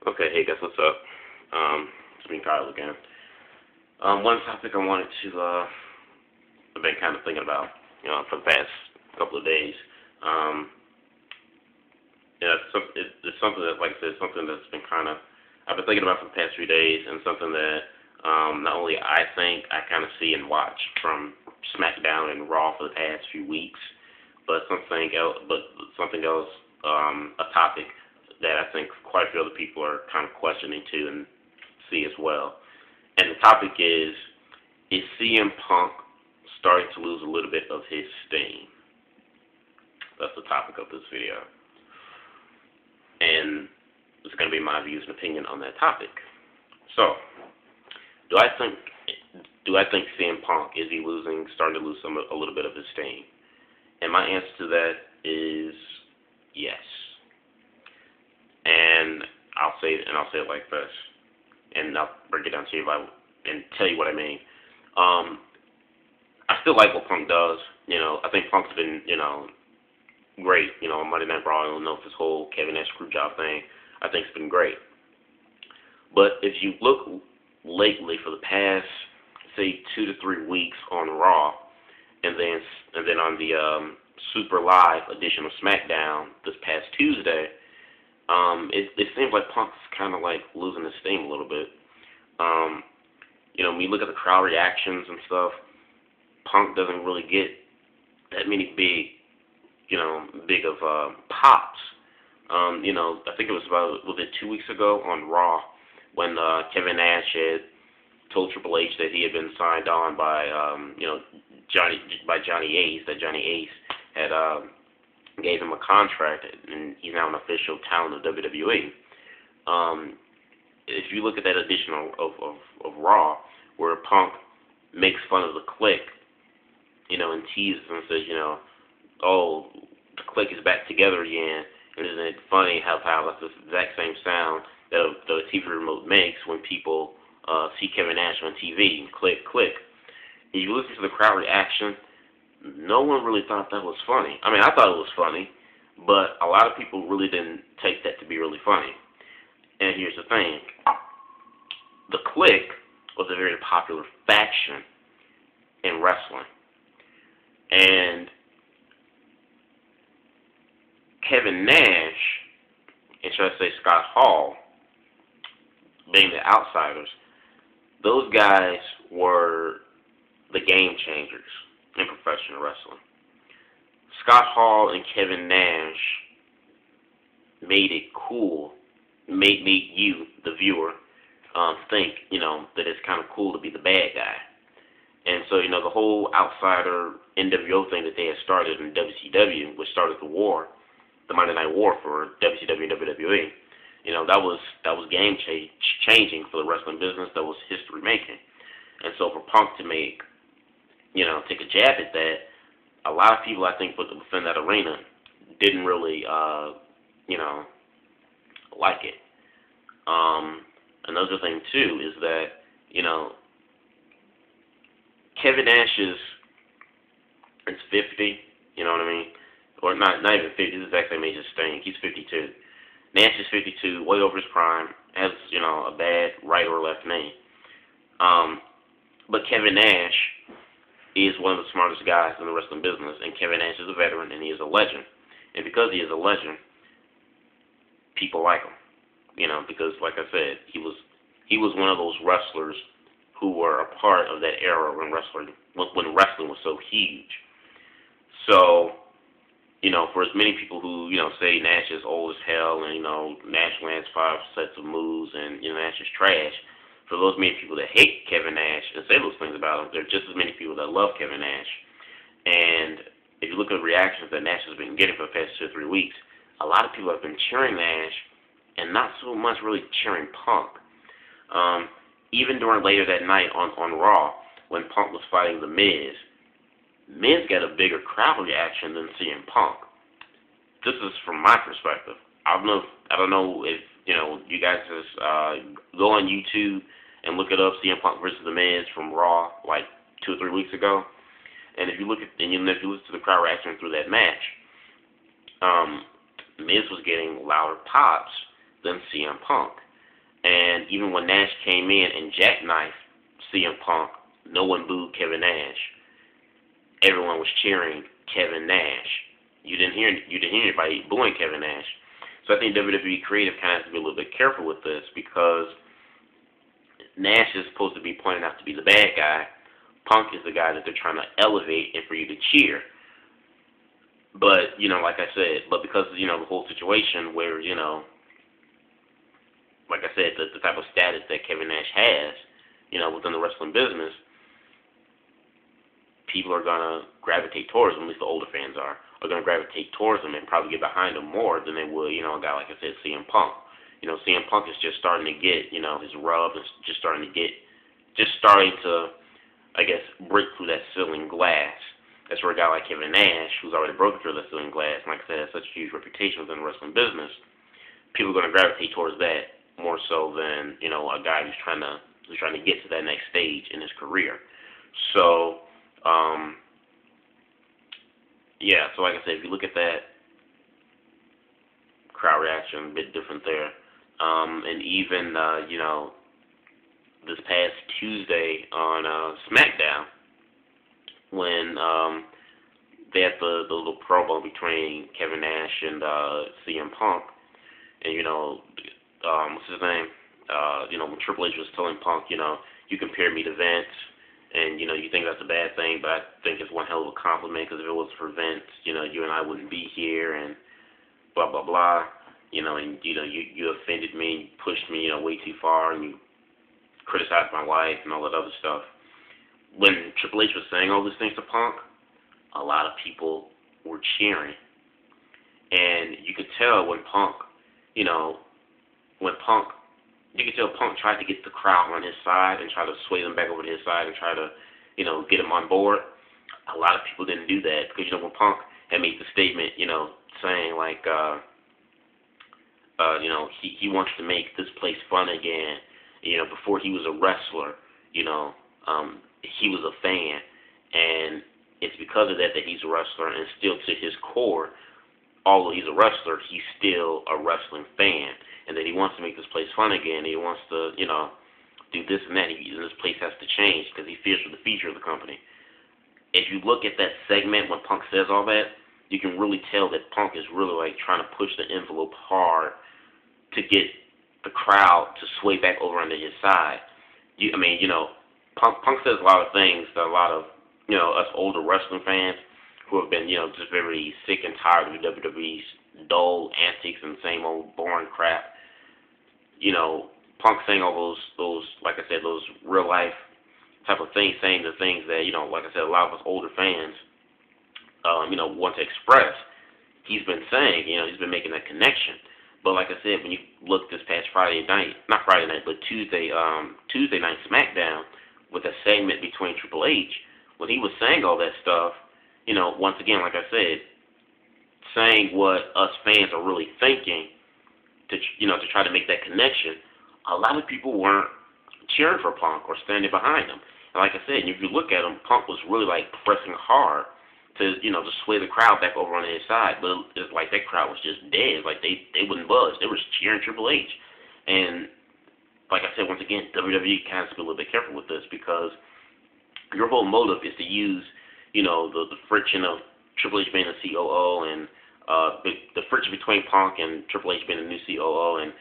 Okay, hey guys, what's up? It's me, Kyle again. One topic I wanted to, I've been kind of thinking about, for the past couple of days. It's something that, like I said, something that's been I've been thinking about for the past few days, and something that, not only I think I kind of see and watch from SmackDown and Raw for the past few weeks, but something else, a topic that I think quite a few other people are kind of questioning too and see as well. And the topic is CM Punk starting to lose a little bit of his steam? That's the topic of this video. And it's going to be my views and opinion on that topic. So, do I think CM Punk, is he starting to lose a little bit of his steam? And my answer to that is yes. And I'll say it like this, and I'll break it down to you and tell you what I mean. I still like what Punk does. I think Punk's been, great. On Monday Night Raw, I don't know if this whole Kevin Nash screw job thing, I think it's been great. But if you look lately for the past, say, 2 to 3 weeks on Raw, and then on the Super Live edition of SmackDown this past Tuesday, it seems like Punk's kind of like losing his steam a little bit. When you look at the crowd reactions and stuff, Punk doesn't really get that many big pops. I think it was it 2 weeks ago on Raw when Kevin Nash had told Triple H that he had been signed on by Johnny Ace, that Johnny Ace had gave him a contract, and he's now an official talent of WWE. If you look at that edition of Raw, where Punk makes fun of the Clique, and teases and says, oh, the Clique is back together again, and isn't it funny how that's the exact same sound that the TV remote makes when people see Kevin Nash on TV, click, click. If you listen to the crowd reaction, no one really thought that was funny. I mean, I thought it was funny, but a lot of people really didn't take that to be really funny. And here's the thing. The Clique was a very popular faction in wrestling. And Kevin Nash, and should I say Scott Hall, being the outsiders, those guys were the game changers in professional wrestling. Scott Hall and Kevin Nash made it cool, made you, the viewer, think, that it's kind of cool to be the bad guy. And so, the whole outsider NWO thing that they had started in WCW, which started the war, the Monday Night War for WCW and WWE, that was game changing for the wrestling business. That was history making. And so for Punk to make, take a jab at that, a lot of people, I think, within that arena didn't really, like it. Another thing, too, is that, Kevin Nash is 50, you know what I mean? Or not even 50, this is actually Major Sting. He's 52. Nash is 52, way over his prime, has, a bad right or left knee. But Kevin Nash is one of the smartest guys in the wrestling business, and Kevin Nash is a veteran, and he is a legend. And because he is a legend, people like him. Because, like I said, he was one of those wrestlers who were a part of that era when wrestling was so huge. So, for as many people who, say Nash is old as hell and, Nash lands 5 sets of moves and, Nash is trash, for those many people that hate Kevin Nash and say those things about him, there are just as many people that love Kevin Nash. And if you look at the reactions that Nash has been getting for the past 2 or 3 weeks, a lot of people have been cheering Nash and not so much really cheering Punk. Even during later that night on Raw, when Punk was fighting The Miz, Miz got a bigger crowd reaction than CM Punk. This is from my perspective. I don't know if you guys just go on YouTube and look it up, CM Punk versus The Miz from Raw like 2 or 3 weeks ago. And if you look at if you listen to the crowd reaction through that match, Miz was getting louder pops than CM Punk. And even when Nash came in and jackknifed CM Punk, no one booed Kevin Nash. Everyone was cheering Kevin Nash. You didn't hear anybody booing Kevin Nash. So I think WWE creative kind of has to be a little bit careful with this, because Nash is supposed to be pointed out to be the bad guy. Punk is the guy that they're trying to elevate and for you to cheer. But, like I said, because, the whole situation where, like I said, the type of status that Kevin Nash has, within the wrestling business, people are going to gravitate towards him, at least the older fans are going to gravitate towards him and probably get behind him more than they would, a guy like I said, CM Punk. CM Punk is just starting to get, his rub is just starting to, I guess, break through that ceiling glass. That's where a guy like Kevin Nash, who's already broken through that ceiling glass, and like I said, has such a huge reputation within the wrestling business, people are going to gravitate towards that more so than, a guy who's trying to get to that next stage in his career. So, yeah, so like I said, if you look at that, crowd reaction a bit different there. And even, this past Tuesday on SmackDown, when they had the little promo between Kevin Nash and CM Punk, and, what's his name? When Triple H was telling Punk, you compare me to Vince, and, you think that's a bad thing, but I think it's one hell of a compliment, because if it was for Vince, you and I wouldn't be here, and blah, blah, blah. And, you offended me, and you pushed me, way too far, and you criticized my wife and all that other stuff. When Triple H was saying all these things to Punk, a lot of people were cheering. And you could tell when Punk, you could tell Punk tried to get the crowd on his side and try to sway them back over to his side and try to, get them on board. A lot of people didn't do that, because, when Punk had made the statement, saying like, he wants to make this place fun again. Before he was a wrestler, he was a fan, and it's because of that he's a wrestler, and still to his core, although he's a wrestler, he's still a wrestling fan, and that he wants to make this place fun again. He wants to, do this and that, and this place has to change because he fears for the future of the company. If you look at that segment when Punk says all that, you can really tell that Punk is really like trying to push the envelope hard to get the crowd to sway back over onto his side. Punk says a lot of things that a lot of, us older wrestling fans who have been, just very sick and tired of the WWE's dull antics and same old boring crap. Punk saying all those, like I said, those real life type of things, saying the things that, like I said, a lot of us older fans, want to express. He's been saying, he's been making that connection. But like I said, when you look this past not Friday night, but Tuesday night SmackDown, with a segment between Triple H, when he was saying all that stuff, once again, like I said, saying what us fans are really thinking, to try to make that connection, a lot of people weren't cheering for Punk or standing behind him. And like I said, if you look at him, Punk was really like pressing hard to, to sway the crowd back over on his side. But it's like that crowd was just dead. Like they wouldn't budge. They were cheering Triple H. And like I said, once again, WWE kind of has to be a little bit careful with this, because your whole motive is to use, the friction of Triple H being the COO, and the friction between Punk and Triple H being the new COO, and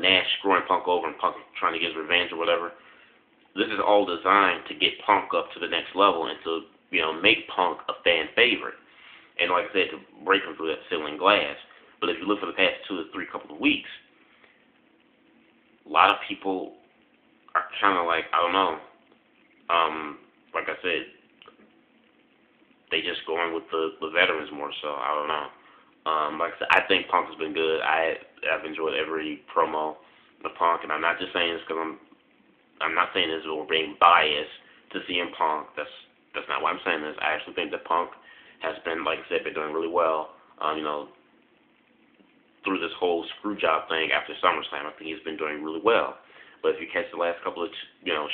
Nash screwing Punk over and Punk trying to get his revenge or whatever. This is all designed to get Punk up to the next level and to, make Punk a fan favorite. And like I said, to break him through that ceiling glass. But if you look for the past 2 or 3 couple of weeks, a lot of people are kind of like, I don't know, like I said, they just going with the veterans more so. I don't know. Like I said, I think Punk has been good. I've enjoyed every promo of Punk, and I'm not just saying this because I'm not saying this or being biased to CM Punk. That's not why I'm saying this. I actually think that Punk has been, like I said, been doing really well. Through this whole screw job thing after SummerSlam, I think he's been doing really well. But if you catch the last couple of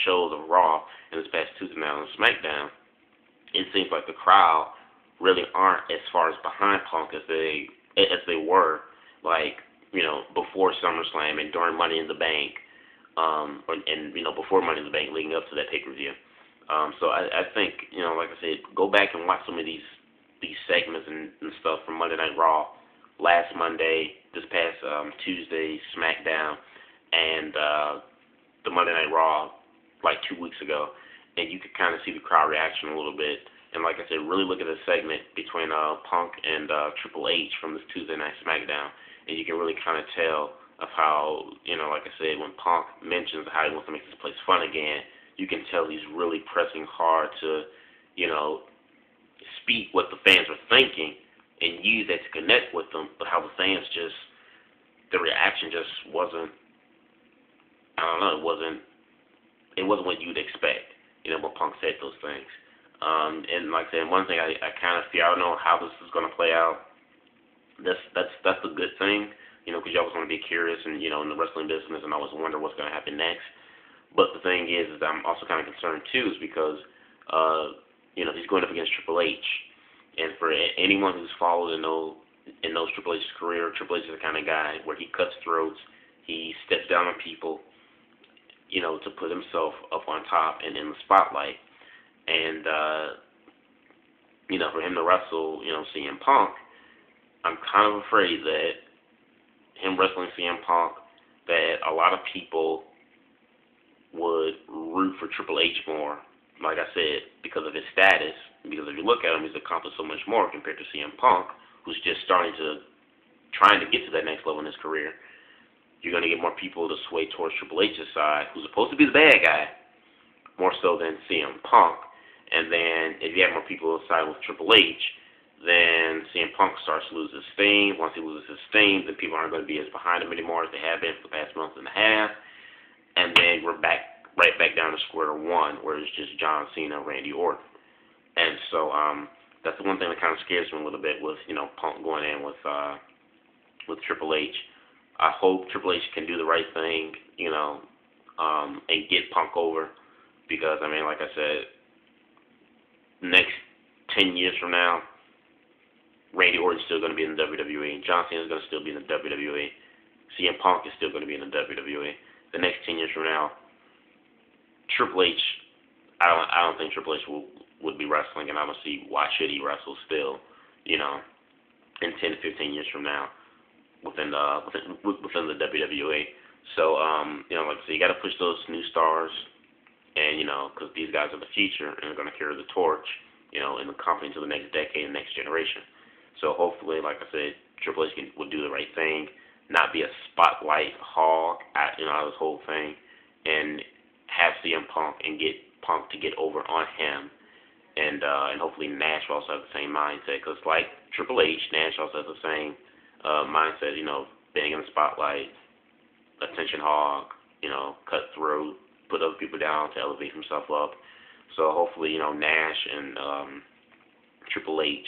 shows of Raw and this past Tuesday night on SmackDown, it seems like the crowd really aren't as far as behind Punk as they were, like, before SummerSlam and during Money in the Bank, and before Money in the Bank, leading up to that pay-per-view. So I think, like I said, go back and watch some of these segments and stuff from Monday Night Raw, last Monday, this past Tuesday, SmackDown, and the Monday Night Raw like 2 weeks ago, and you could kind of see the crowd reaction a little bit. And like I said, really look at the segment between Punk and Triple H from this Tuesday Night SmackDown, and you can really kind of tell of how, like I said, when Punk mentions how he wants to make this place fun again, you can tell he's really pressing hard to, speak what the fans are thinking and use that to connect with them, but how the fans just, the reaction just wasn't, I don't know, it wasn't what you'd expect, when Punk said those things. And like I said, one thing I kind of fear, I don't know how this is going to play out. That's the good thing, because you always want to be curious and, in the wrestling business and always wonder what's going to happen next. But the thing is I'm also kind of concerned too, is because, he's going up against Triple H. And for anyone who's followed and knows Triple H's career, Triple H is the kind of guy where he cuts throats, he steps down on people, to put himself up on top and in the spotlight. And, for him to wrestle, CM Punk, I'm kind of afraid that him wrestling CM Punk, that a lot of people would root for Triple H more, like I said, because of his status. Because if you look at him, he's accomplished so much more compared to CM Punk, who's just trying to get to that next level in his career. You're going to get more people to sway towards Triple H's side, who's supposed to be the bad guy, more so than CM Punk. And then if you have more people side with Triple H, then CM Punk starts to lose his steam. Once he loses his steam, then people aren't going to be as behind him anymore as they have been for the past month and a half. And then we're right back down to square one, where it's just John Cena, Randy Orton. And so that's the one thing that kind of scares me a little bit with, Punk going in with Triple H. I hope Triple H can do the right thing, and get Punk over, because, like I said, next 10 years from now, Randy Orton's still going to be in the WWE. John Cena's going to still be in the WWE. CM Punk is still going to be in the WWE. The next 10 years from now, Triple H, I don't think Triple H would be wrestling, and I don't see why should he wrestle still, in 10 to 15 years from now within the WWE. So, like I said, you got to push those new stars, and, because these guys are the future, and they're going to carry the torch, in the company to the next decade and next generation. So hopefully, like I said, Triple H will do the right thing, not be a spotlight hog out of this whole thing, and have CM Punk and get Punk to get over on him, and hopefully Nash will also have the same mindset, because like Triple H, Nash also has the same mindset, being in the spotlight, attention hog, cutthroat, put other people down to elevate himself up. So hopefully, Nash and Triple H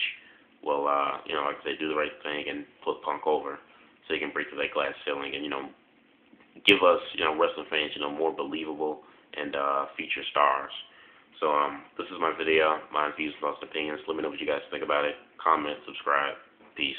will, like I said, do the right thing and put Punk over so he can break through that glass ceiling and, give us, wrestling fans, more believable and feature stars. So this is my video, my views, thoughts, opinions. Let me know what you guys think about it. Comment, subscribe. Peace.